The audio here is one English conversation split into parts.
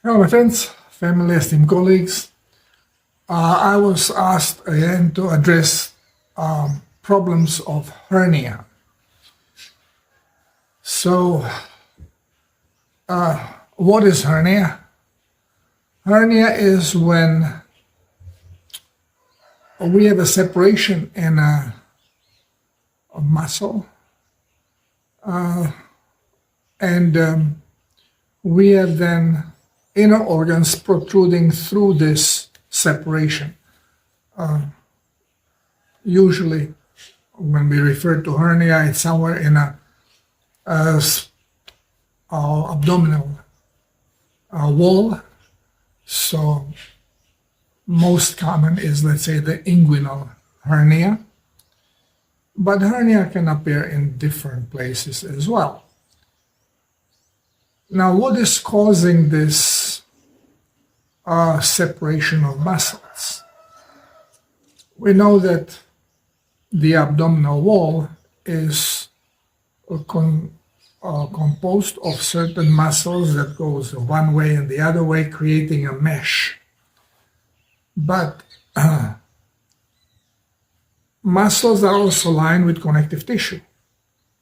Hello, my friends, family, esteemed colleagues. I was asked again to address problems of hernia. So, what is hernia? Hernia is when we have a separation in a muscle, and we have then inner organs protruding through this separation. Usually, when we refer to hernia, it's somewhere in a abdominal wall. So, most common is, let's say, the inguinal hernia. But hernia can appear in different places as well. Now, what is causing this separation of muscles? We know that the abdominal wall is composed of certain muscles that goes one way and the other way, creating a mesh. But muscles are also lined with connective tissue.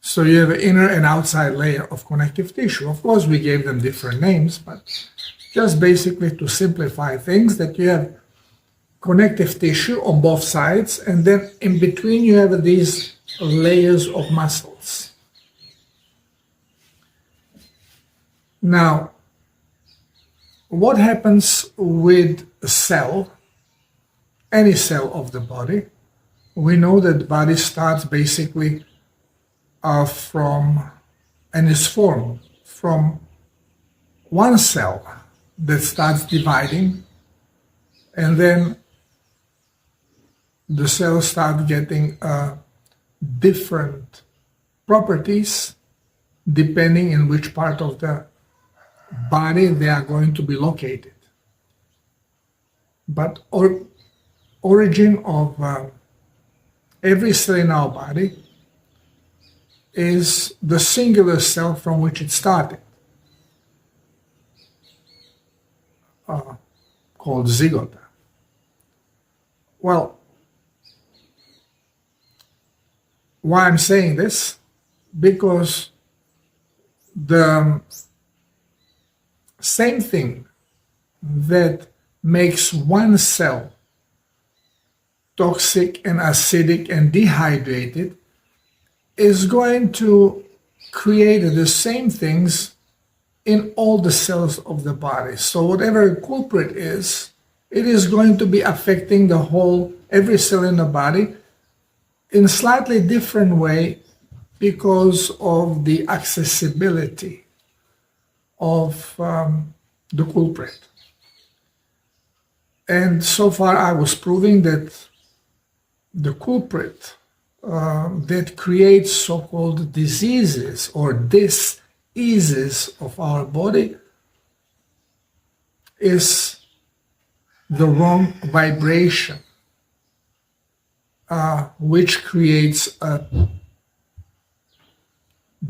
So you have an inner and outside layer of connective tissue. Of course, we gave them different names, but just basically to simplify things, that you have connective tissue on both sides, and then in between you have these layers of muscles. Now, what happens with a cell, any cell of the body? We know that the body starts basically from Hernias Form, from one cell that starts dividing, and then the cells start getting different properties depending in which part of the body they are going to be located. But origin of every cell in our body is the singular cell from which it started, called zygote. Well, why I'm saying this? Because the same thing that makes one cell toxic and acidic and dehydrated is going to create the same things in all the cells of the body. So whatever culprit is, it is going to be affecting the whole, every cell in the body in a slightly different way because of the accessibility of the culprit. And so far I was proving that the culprit that creates so-called diseases or diseases of our body is the wrong vibration, which creates a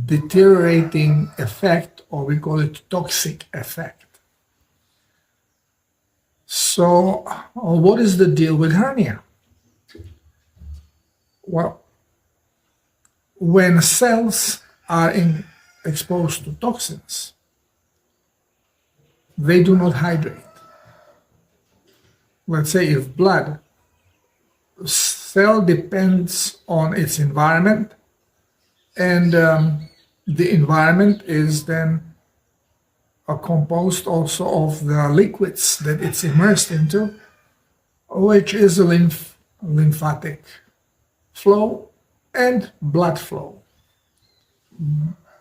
deteriorating effect, or we call it toxic effect. So, what is the deal with hernia? Well, when cells are exposed to toxins, they do not hydrate. Let's say if blood, cell depends on its environment, and the environment is then composed also of the liquids that it's immersed into, which is a lymphatic flow and blood flow.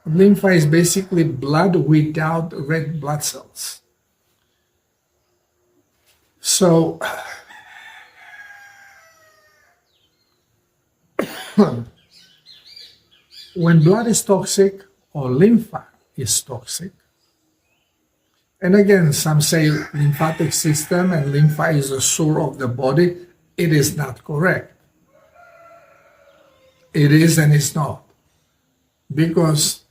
Lymph is basically blood without red blood cells. So when blood is toxic or lymph is toxic, and again, some say lymphatic system and lymph is the soul of the body. It is not correct. It is and it's not. Because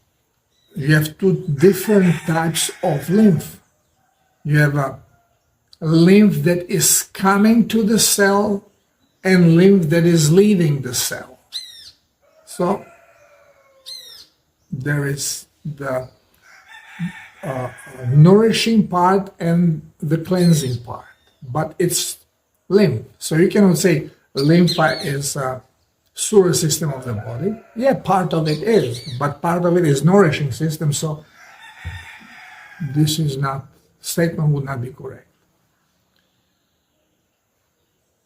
you have two different types of lymph. You have a lymph that is coming to the cell and lymph that is leaving the cell. So there is the nourishing part and the cleansing part, but it's lymph. So you cannot say lymph is a sewer system of the body. Yeah, part of it is, but part of it is nourishing system. So this is not, statement would not be correct.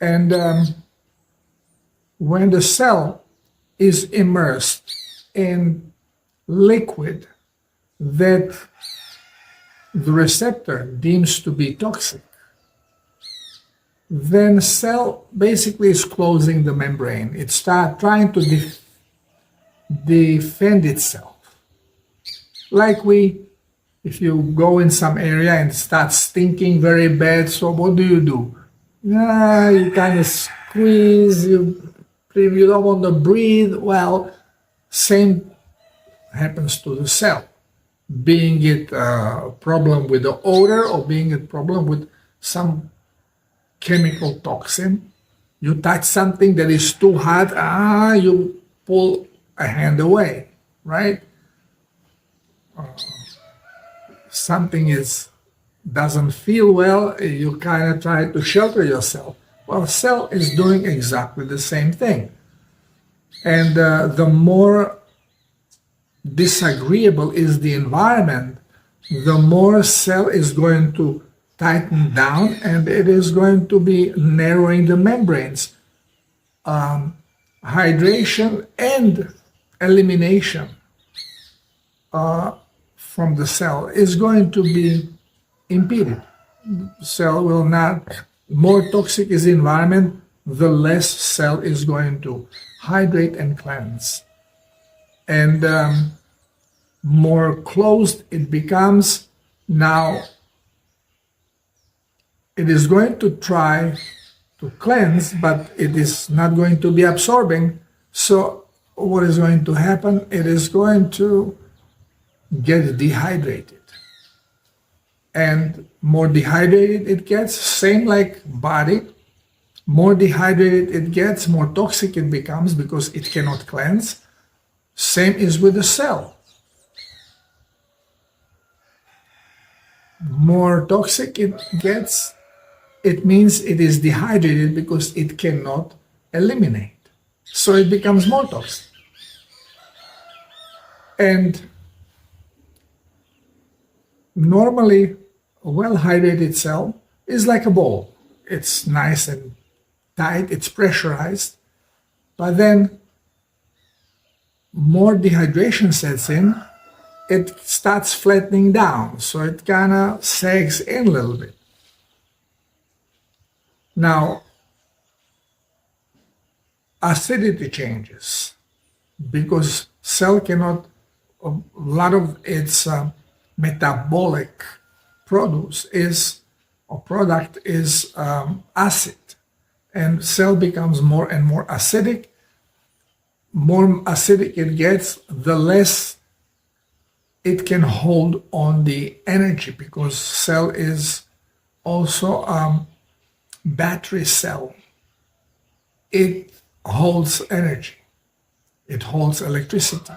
And when the cell is immersed in liquid that the receptor deems to be toxic, then cell basically is closing the membrane. It starts trying to defend itself. Like if you go in some area and it starts stinking very bad, so what do? You kind of squeeze, you don't want to breathe. Well, same happens to the cell. Being it a problem with the odor or being a problem with some chemical toxin. You touch something that is too hot, you pull a hand away, right? Something doesn't feel well, you kind of try to shelter yourself. Well, cell is doing exactly the same thing. And the more disagreeable is the environment, the more cell is going to tighten down and it is going to be narrowing the membranes. Hydration and elimination from the cell is going to be impeded. Cell will not, more toxic is the environment, the less cell is going to hydrate and cleanse. And more closed it becomes, now it is going to try to cleanse, but it is not going to be absorbing. So what is going to happen? It is going to get dehydrated. And more dehydrated it gets, same like body, more dehydrated it gets, more toxic it becomes because it cannot cleanse. Same is with the cell. More toxic it gets, it means it is dehydrated because it cannot eliminate. So it becomes more toxic. And normally, a well-hydrated cell is like a bowl. It's nice and tight, it's pressurized, but then more dehydration sets in, it starts flattening down, so it kind of sags in a little bit. Now, acidity changes because cell cannot, a lot of its metabolic product is acid, and cell becomes more and more acidic. More acidic it gets, the less it can hold on the energy, because cell is also a battery cell. It holds energy, it holds electricity,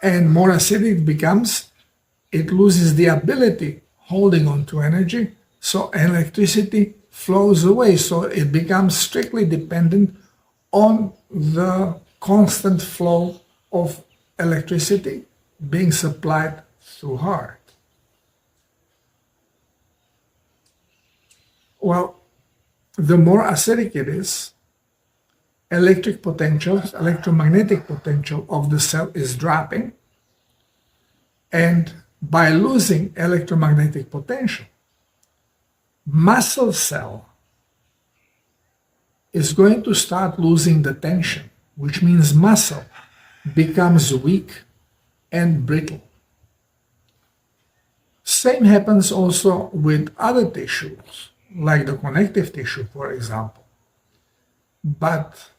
and more acidic it becomes, it loses the ability holding on to energy, so electricity flows away, so it becomes strictly dependent on the constant flow of electricity being supplied through heart. Well, the more acidic it is, electric potential, electromagnetic potential of the cell is dropping, and by losing electromagnetic potential, muscle cell is going to start losing the tension, which means muscle becomes weak and brittle. Same happens also with other tissues, like the connective tissue, for example. But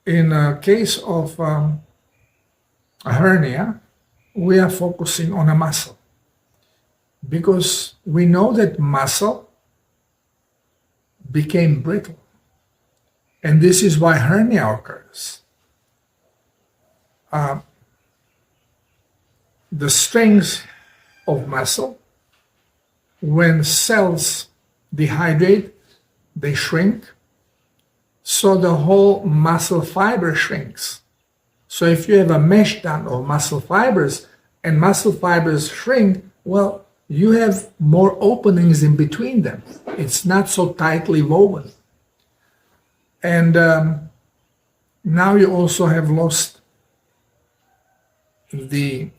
in a case of a hernia, we are focusing on a muscle. Because we know that muscle became brittle. And this is why hernia occurs. The strings of muscle, when cells dehydrate, they shrink. So the whole muscle fiber shrinks. So if you have a mesh done of muscle fibers and muscle fibers shrink, well, you have more openings in between them. It's not so tightly woven. And now you also have lost the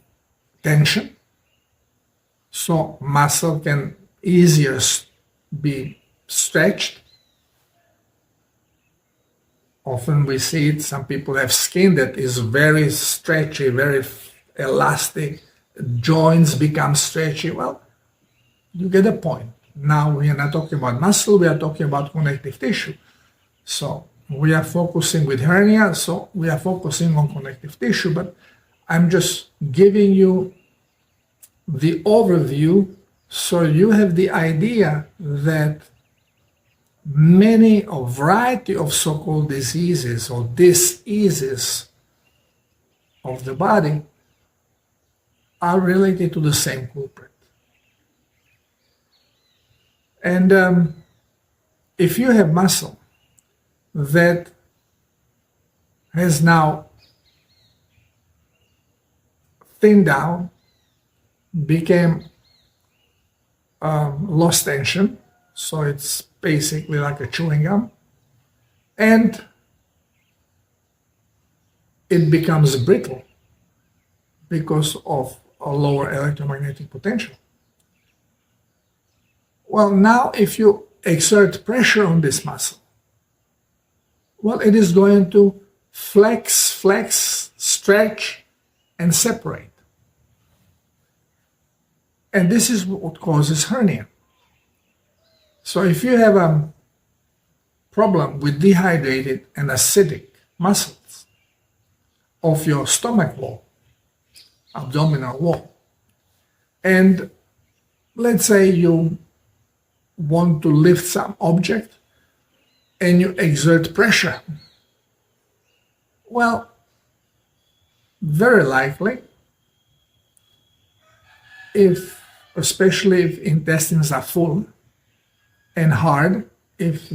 tension. So muscle can easier be stretched. Often we see it, some people have skin that is very stretchy, very elastic, joints become stretchy. Well, you get the point. Now we are not talking about muscle, we are talking about connective tissue. So we are focusing with hernia, so we are focusing on connective tissue, but I'm just giving you the overview so you have the idea that many, a variety of so-called diseases or diseases of the body are related to the same culprit. And if you have muscle that has now thinned down, became lost tension, so it's basically like a chewing gum, and it becomes brittle because of a lower electromagnetic potential. Well, now if you exert pressure on this muscle, well, it is going to flex, stretch, and separate. And this is what causes hernia. So if you have a problem with dehydrated and acidic muscles of your stomach wall, abdominal wall, and let's say you want to lift some object and you exert pressure, well, very likely, especially if intestines are full and hard, if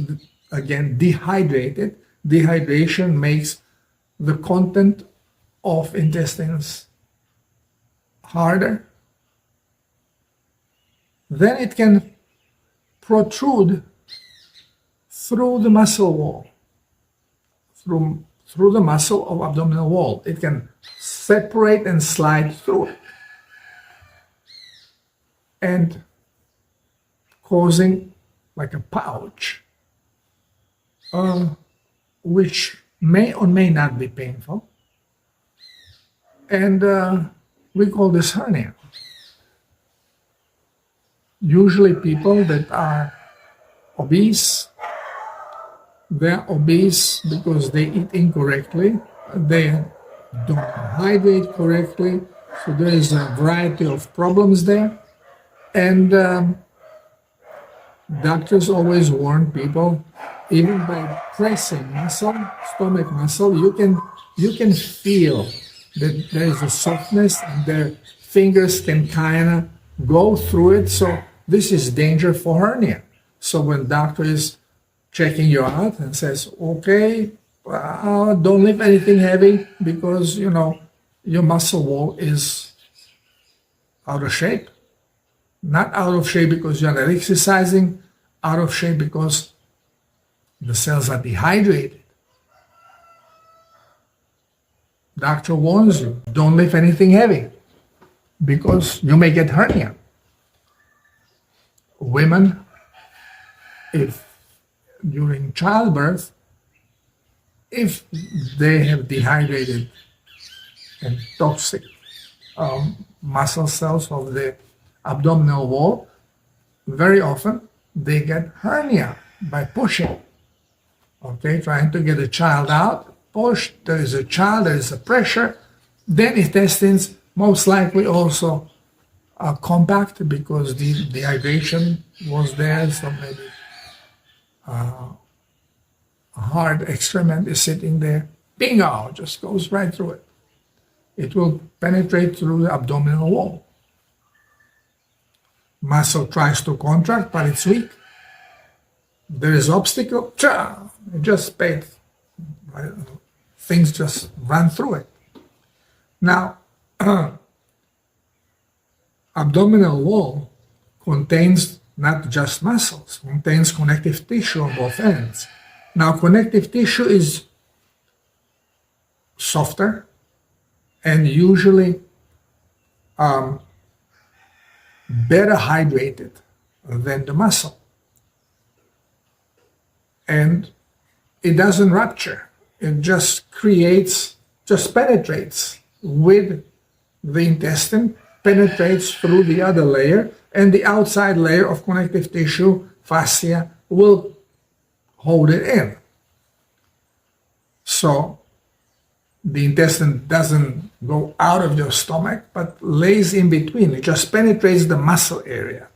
again dehydrated, dehydration makes the content of intestines harder, then it can protrude through the muscle wall, through the muscle of abdominal wall. It can separate and slide through it, and causing like a pouch, which may or may not be painful. And we call this hernia. Usually people that are obese, they're obese because they eat incorrectly, they don't hydrate correctly, so there is a variety of problems there. And doctors always warn people, even by pressing muscle, stomach muscle, you can feel that there is a softness, and their fingers can kind of go through it. So this is danger for hernia. So when doctor is checking you out and says, okay, don't lift anything heavy because, you know, your muscle wall is out of shape. Not out of shape because you're not exercising, out of shape because the cells are dehydrated. Doctor warns you, don't lift anything heavy because you may get hernia. Women, if during childbirth, if they have dehydrated and toxic muscle cells of the abdominal wall, very often they get hernia by pushing. Okay, trying to get a child out, push, there is a child, there is a pressure, then intestines most likely also compact because the dehydration was there, so maybe a hard excrement is sitting there. Bingo! Just goes right through it. It will penetrate through the abdominal wall. Muscle tries to contract, but it's weak. There is obstacle, it just things just run through it. Now, abdominal wall contains not just muscles, contains connective tissue on both ends. Now, connective tissue is softer and usually better hydrated than the muscle. And it doesn't rupture. It just penetrates with the intestine, penetrates through the other layer, and the outside layer of connective tissue, fascia, will hold it in. So the intestine doesn't go out of your stomach, but lays in between. It just penetrates the muscle area.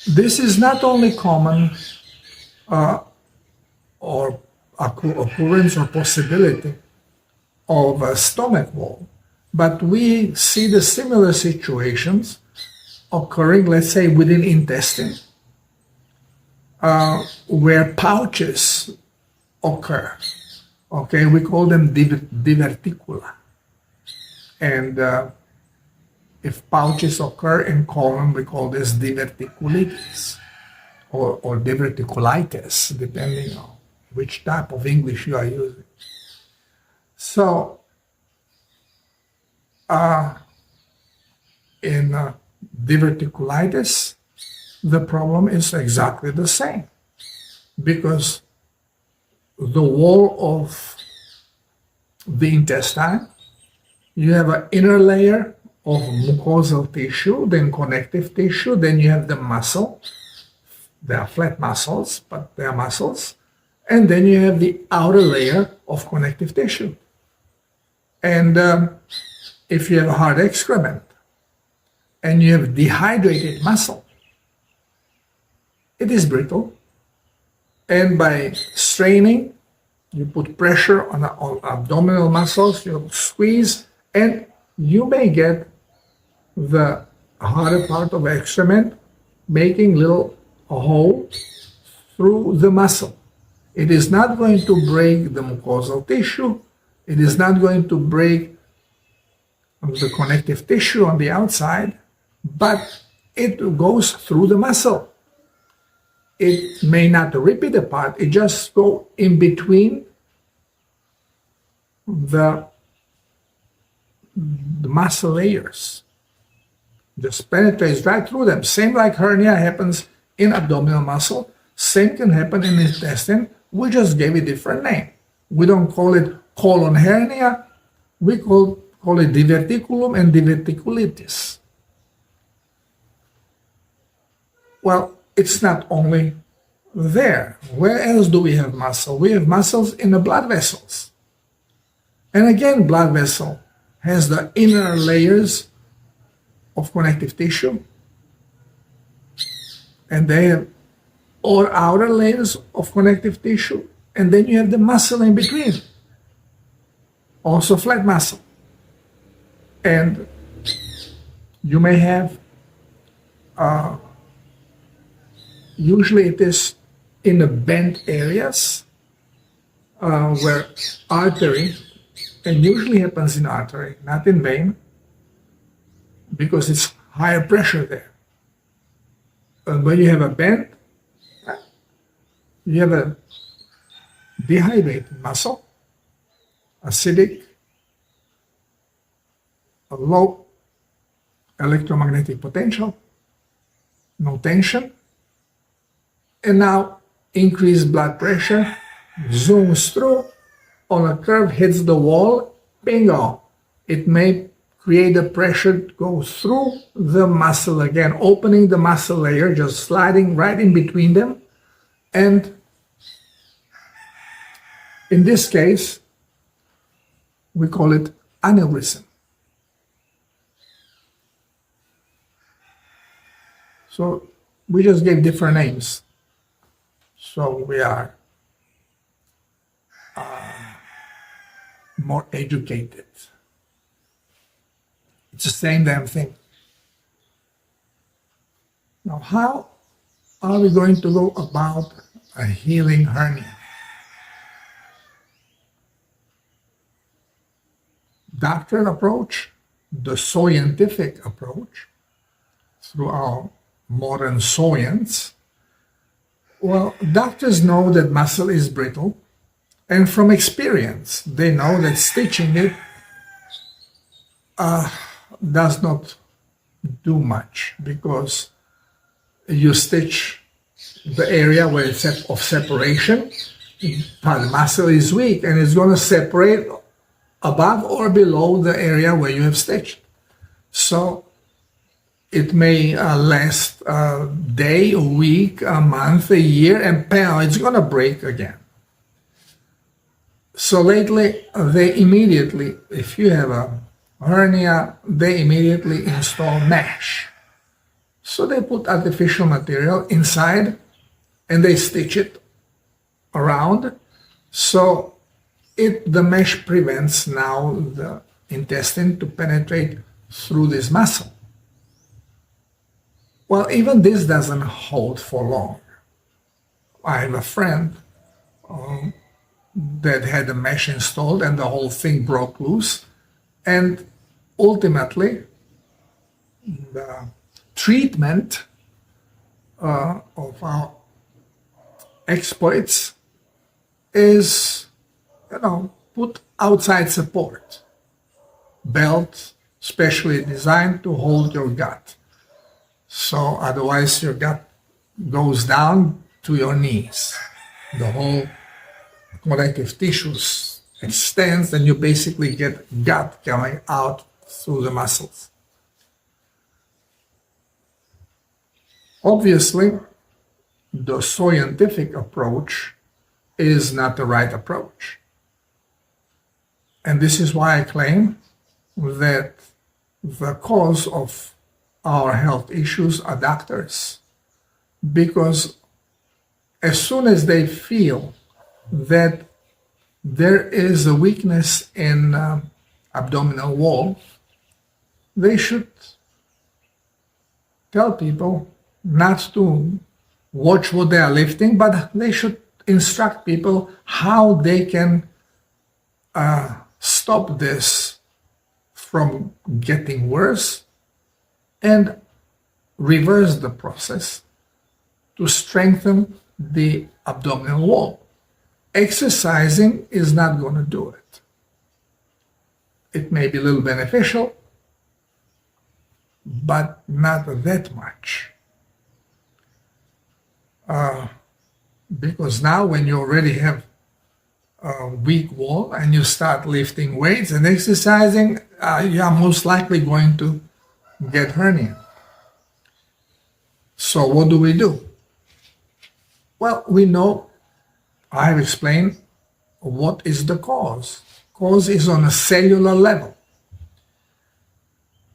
This is not only common or occurrence or possibility of a stomach wall, but we see the similar situations occurring, let's say, within intestine, where pouches occur. Okay, we call them diverticula. And if pouches occur in colon, we call this diverticulitis or diverticulitis, depending on which type of English you are using. So, in diverticulitis, the problem is exactly the same, because the wall of the intestine, you have an inner layer of mucosal tissue, then connective tissue, then you have the muscle. They are flat muscles, but they are muscles. And then you have the outer layer of connective tissue. And if you have a hard excrement and you have dehydrated muscle, it is brittle. And by straining, you put pressure on abdominal muscles, you squeeze, and you may get the harder part of the excrement making little hole through the muscle. It is not going to break the mucosal tissue. It is not going to break the connective tissue on the outside, but it goes through the muscle. It may not rip it apart. It just go in between the muscle layers. Just penetrates right through them. Same like hernia happens in abdominal muscle. Same can happen in intestine. We just gave it a different name. We don't call it colon hernia. We call it diverticulum and diverticulitis. Well, it's not only there. Where else do we have muscle? We have muscles in the blood vessels. And again, blood vessel has the inner layers of connective tissue. And they have or outer layers of connective tissue, and then you have the muscle in between, also flat muscle. And you may have, usually it is in the bent areas where artery, and usually happens in artery, not in vein, because it's higher pressure there. And when you have a bend, you have a dehydrated muscle, acidic, a low electromagnetic potential, no tension, and now increased blood pressure, zooms through, on a curve hits the wall, bingo. It may create a pressure to go through the muscle again, opening the muscle layer, just sliding right in between them. And in this case, we call it aneurysm. So we just gave different names. So we are more educated. It's the same damn thing. Now, how are we going to go about a healing hernia? Doctoral approach, the scientific approach, through our modern science. Well, doctors know that muscle is brittle, and from experience, they know that stitching it does not do much, because you stitch the area where it's of separation, but the muscle is weak and it's going to separate above or below the area where you have stitched. So it may last a day, a week, a month, a year, and bam, it's going to break again. So lately, they immediately, if you have a hernia, they immediately install mesh. So they put artificial material inside and they stitch it around. So the mesh prevents now the intestine to penetrate through this muscle. Well, even this doesn't hold for long. I have a friend that had a mesh installed and the whole thing broke loose. And ultimately, the treatment of our exploits is, put outside support. Belt specially designed to hold your gut. So otherwise your gut goes down to your knees. The whole connective tissues extends and you basically get gut coming out through the muscles. Obviously, the scientific approach is not the right approach. And this is why I claim that the cause of our health issues are doctors. Because as soon as they feel that there is a weakness in abdominal wall, they should tell people not to watch what they are lifting, but they should instruct people how they can stop this from getting worse and reverse the process to strengthen the abdominal wall. Exercising is not going to do it. It may be a little beneficial, but not that much. Because now when you already have a weak wall and you start lifting weights and exercising, you are most likely going to get hernia. So what do we do? Well, we know, I have explained what is the cause. Cause is on a cellular level,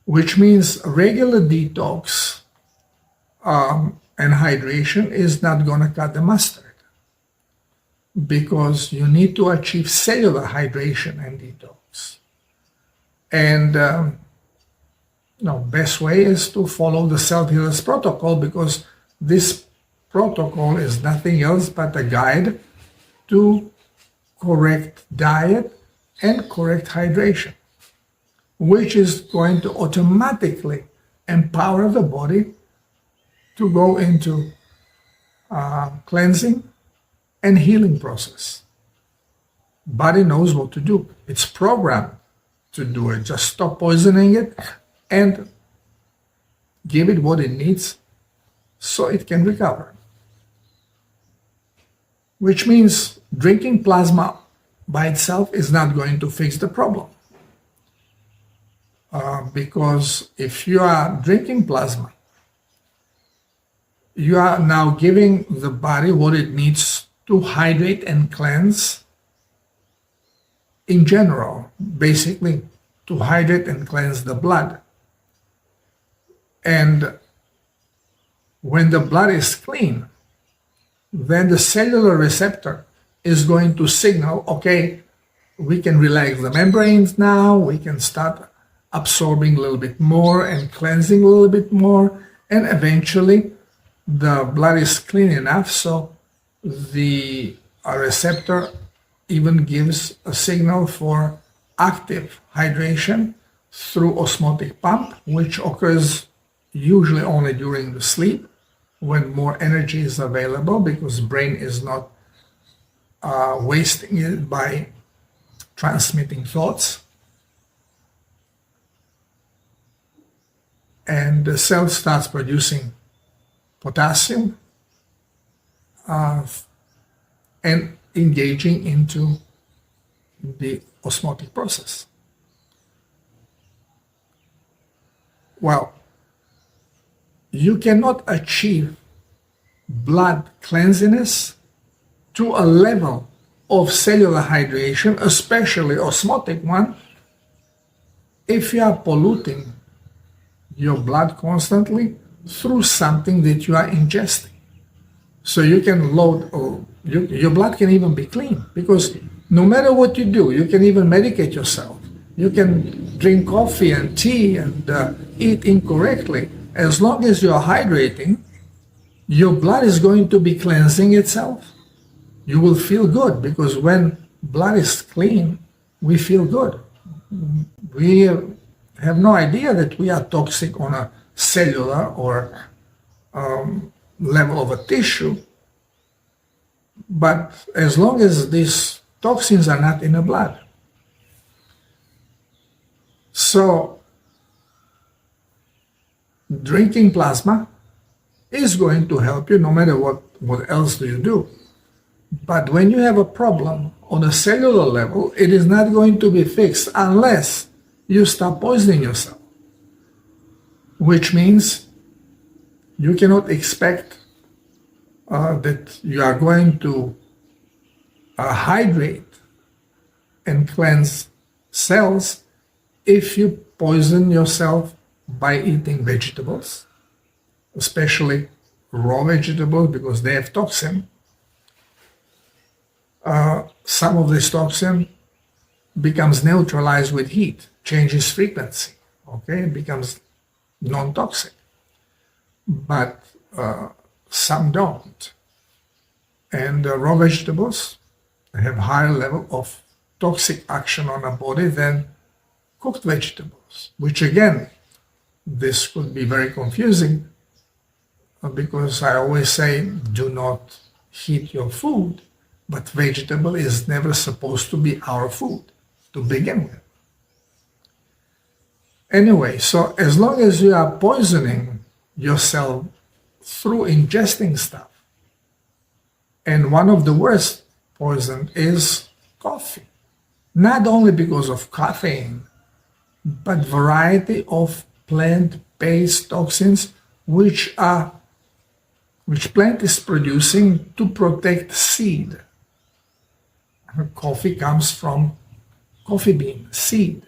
which means regular detox and hydration is not going to cut the mustard, because you need to achieve cellular hydration and detox. And best way is to follow the Self Healers protocol, because this protocol is nothing else but a guide to correct diet and correct hydration, which is going to automatically empower the body to go into cleansing and healing process. Body knows what to do. It's programmed to do it. Just stop poisoning it and give it what it needs so it can recover. Which means drinking plasma by itself is not going to fix the problem. Because if you are drinking plasma, you are now giving the body what it needs to hydrate and cleanse in general, basically to hydrate and cleanse the blood. And when the blood is clean, then the cellular receptor is going to signal, okay, we can relax the membranes now, we can start absorbing a little bit more and cleansing a little bit more, and eventually the blood is clean enough so the receptor even gives a signal for active hydration through osmotic pump, which occurs usually only during the sleep when more energy is available because brain is not wasting it by transmitting thoughts. And the cell starts producing potassium and engaging into the osmotic process. Well, you cannot achieve blood cleanliness to a level of cellular hydration, especially osmotic one, if you are polluting your blood constantly through something that you are ingesting. So you can load, your blood can even be clean, because no matter what you do, you can even medicate yourself. You can drink coffee and tea and eat incorrectly. As long as you are hydrating, your blood is going to be cleansing itself. You will feel good, because when blood is clean, we feel good. We have no idea that we are toxic on a cellular or level of a tissue, but as long as these toxins are not in the blood. So drinking plasma is going to help you no matter what else do you do. But when you have a problem on a cellular level, it is not going to be fixed unless you stop poisoning yourself, which means you cannot expect that you are going to hydrate and cleanse cells if you poison yourself by eating vegetables, especially raw vegetables, because they have toxin. Some of this toxin becomes neutralized with heat, changes frequency, okay, it becomes non-toxic, but some don't. And raw vegetables have higher level of toxic action on a body than cooked vegetables, which again, this could be very confusing because I always say do not heat your food, but vegetable is never supposed to be our food to begin with. Anyway, so as long as you are poisoning yourself through ingesting stuff, and one of the worst poison is coffee, not only because of caffeine, but variety of plant-based toxins which plant is producing to protect seed. Coffee comes from coffee bean seed.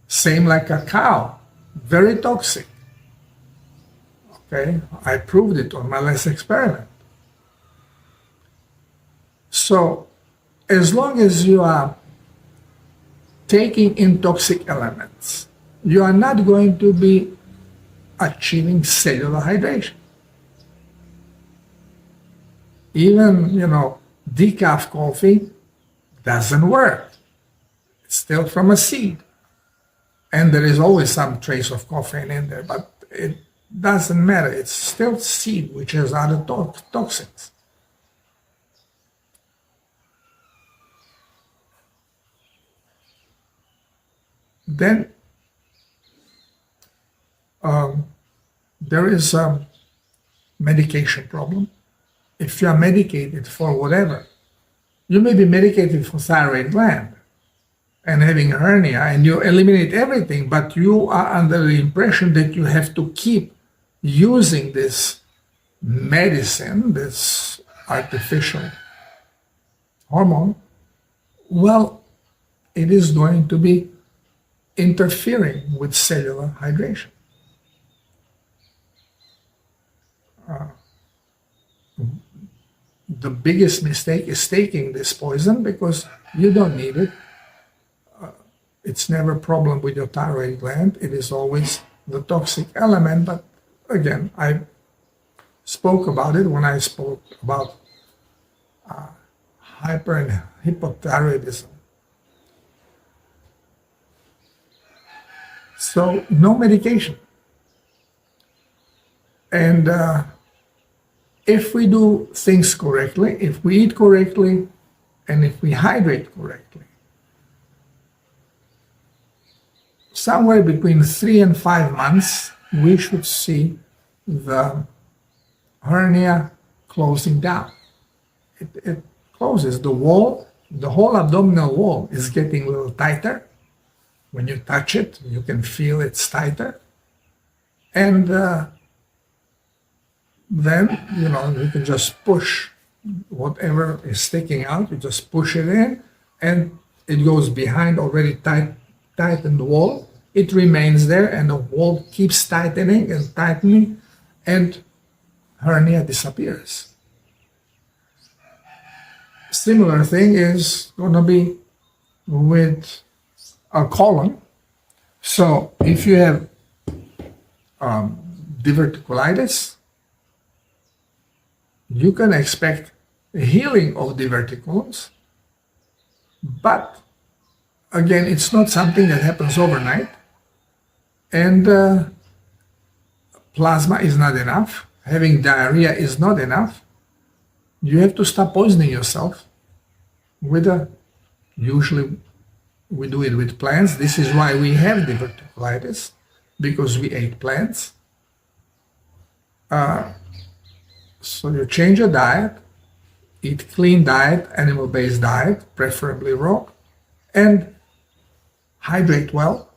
Same like a cow, very toxic. Okay, I proved it on my last experiment. So as long as you are taking in toxic elements, you are not going to be achieving cellular hydration. Even, decaf coffee doesn't work. It's still from a seed. And there is always some trace of caffeine in there, but it doesn't matter. It's still seed, which has other toxins. Then there is a medication problem. If you are medicated for whatever, you may be medicated for thyroid gland and having a hernia, and you eliminate everything, but you are under the impression that you have to keep using this medicine, this artificial hormone. Well, it is going to be interfering with cellular hydration. the biggest mistake is taking this poison because you don't need it. It's never a problem with your thyroid gland. It is always the toxic element. But again, I spoke about it when I spoke about hyper and hypothyroidism. So no medication. And if we do things correctly, if we eat correctly, and if we hydrate correctly, somewhere between 3 and 5 months, we should see the hernia closing down. It closes. The wall, the whole abdominal wall is getting a little tighter. When you touch it, you can feel it's tighter. And then, you know, you can just push whatever is sticking out, you just push it in, and it goes behind already tightened wall. It remains there, and the wall keeps tightening and tightening, and hernia disappears. Similar thing is going to be with a colon. So if you have diverticulitis, you can expect a healing of diverticulums, but again, it's not something that happens overnight, and plasma is not enough. Having diarrhea is not enough. You have to stop poisoning yourself with usually we do it with plants. This is why we have diverticulitis, because we ate plants. So you change your diet, eat clean diet, animal-based diet, preferably raw, and hydrate well.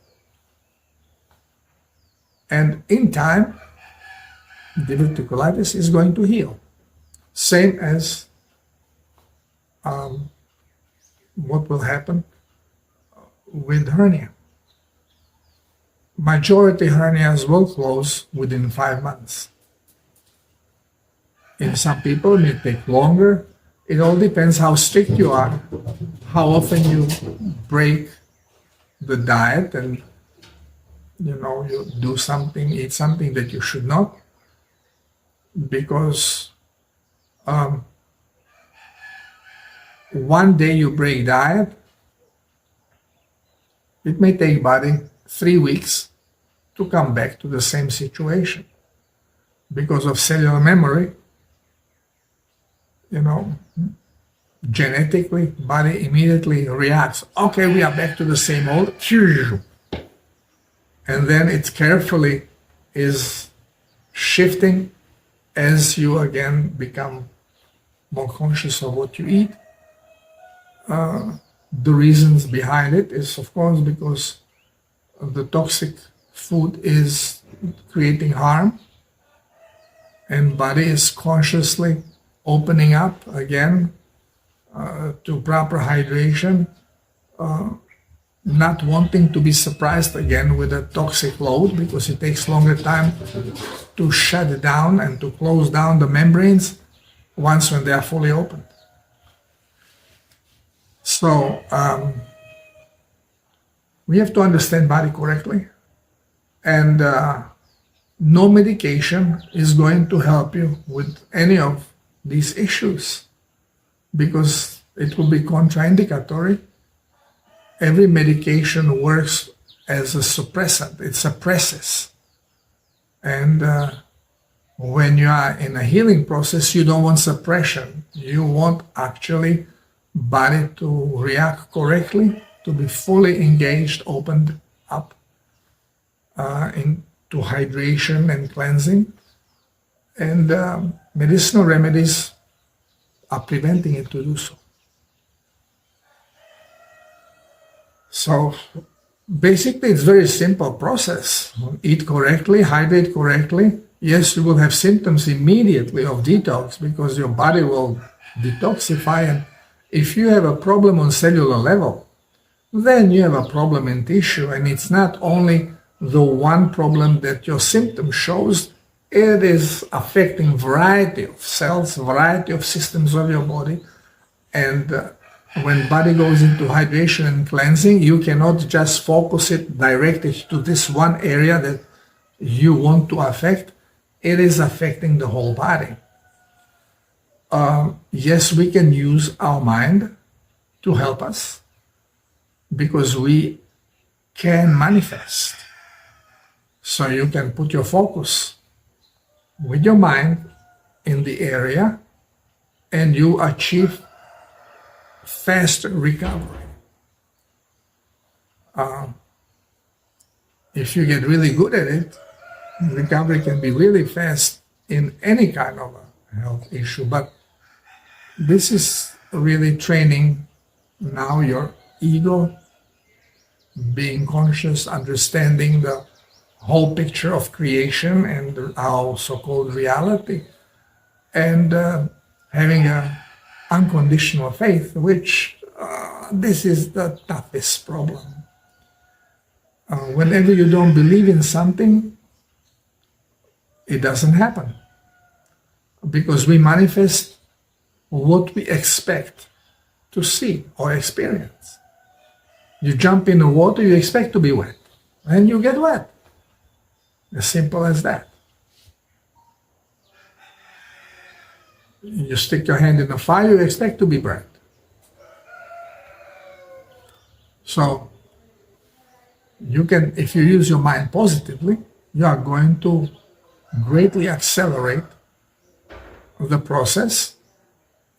And in time, diverticulitis is going to heal. Same as what will happen with hernia. Majority hernias will close within 5 months. In some people, it may take longer. It all depends how strict you are, how often you break the diet, and you know, you do something, eat something that you should not, because one day you break diet, it may take body 3 weeks to come back to the same situation. Because of cellular memory, you know, genetically, body immediately reacts. Okay, we are back to the same old. And then it carefully is shifting as you again become more conscious of what you eat. The reasons behind it is, of course, because the toxic food is creating harm, and body is consciously opening up again to proper hydration, not wanting to be surprised again with a toxic load, because it takes longer time to shut it down and to close down the membranes once when they are fully opened. So we have to understand body correctly, and no medication is going to help you with any of these issues, because it will be contraindicatory. Every medication works as a suppressant. It suppresses. And when you are in a healing process, you don't want suppression. You want actually body to react correctly, to be fully engaged, opened up into hydration and cleansing. And medicinal remedies are preventing it to do so. So basically, it's a very simple process. Eat correctly, hydrate correctly. Yes, you will have symptoms immediately of detox, because your body will detoxify. And if you have a problem on cellular level, then you have a problem in tissue. And it's not only the one problem that your symptom shows, it is affecting variety of cells, variety of systems of your body. And when body goes into hydration and cleansing, you cannot just focus it directly to this one area that you want to affect. It is affecting the whole body. Yes, we can use our mind to help us because we can manifest. So you can put your focus with your mind in the area and you achieve fast recovery. If you get really good at it, recovery can be really fast in any kind of a health issue. But this is really training now your ego, being conscious, understanding the whole picture of creation and our so-called reality, and having an unconditional faith, which this is the toughest problem. Whenever you don't believe in something, it doesn't happen, because we manifest what we expect to see or experience. You jump in the water, you expect to be wet, and you get wet. As simple as that. You stick your hand in the fire, you expect to be burnt. So you can, if you use your mind positively, you are going to greatly accelerate the process.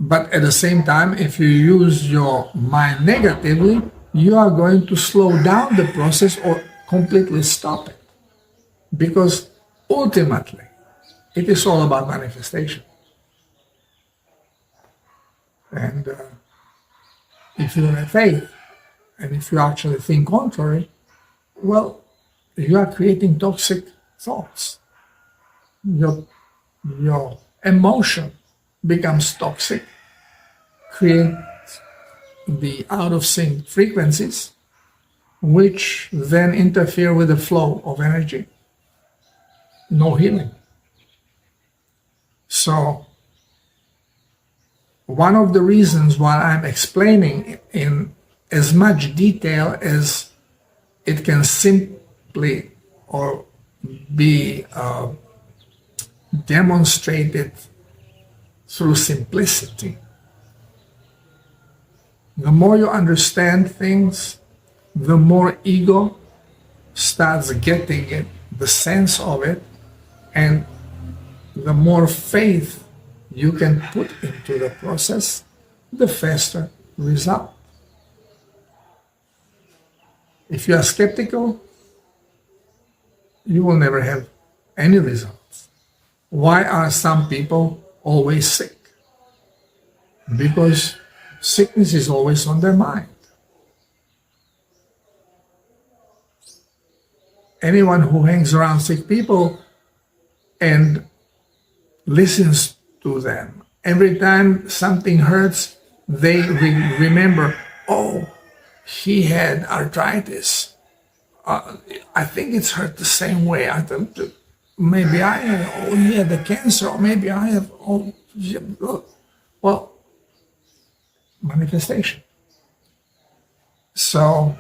But at the same time, if you use your mind negatively, you are going to slow down the process or completely stop it. Because ultimately, it is all about manifestation. And if you don't have faith, and if you actually think contrary, well, you are creating toxic thoughts. Your emotion becomes toxic, creates the out of sync frequencies, which then interfere with the flow of energy. No healing. So one of the reasons why I'm explaining in as much detail as it can simply or be demonstrated through simplicity. The more you understand things, the more ego starts getting it, the sense of it, and the more faith you can put into the process, the faster result. If you are skeptical, you will never have any results. Why are some people always sick? Because sickness is always on their mind. Anyone who hangs around sick people and listens to them, every time something hurts, they remember, oh, he had arthritis. I think it's hurt the same way. Maybe I have, oh, he had the cancer, or maybe I have, oh, well, manifestation. So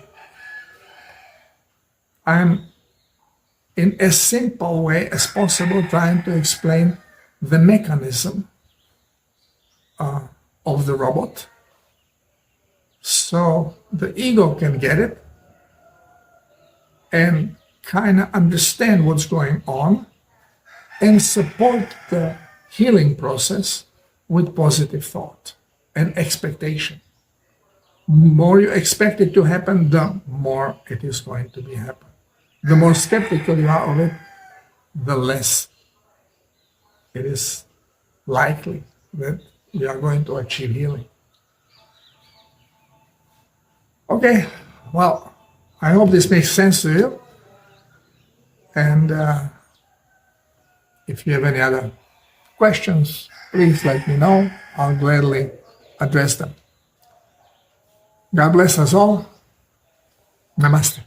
I'm in as simple way as possible trying to explain the mechanism of the robot, so the ego can get it and kind of understand what's going on and support the healing process with positive thought and expectation. The more you expect it to happen, the more it is going to be happen. The more skeptical you are of it, the less it is likely that you are going to achieve healing. Okay, well, I hope this makes sense to you. And if you have any other questions, please let me know. I'll gladly address them. God bless us all. Namaste.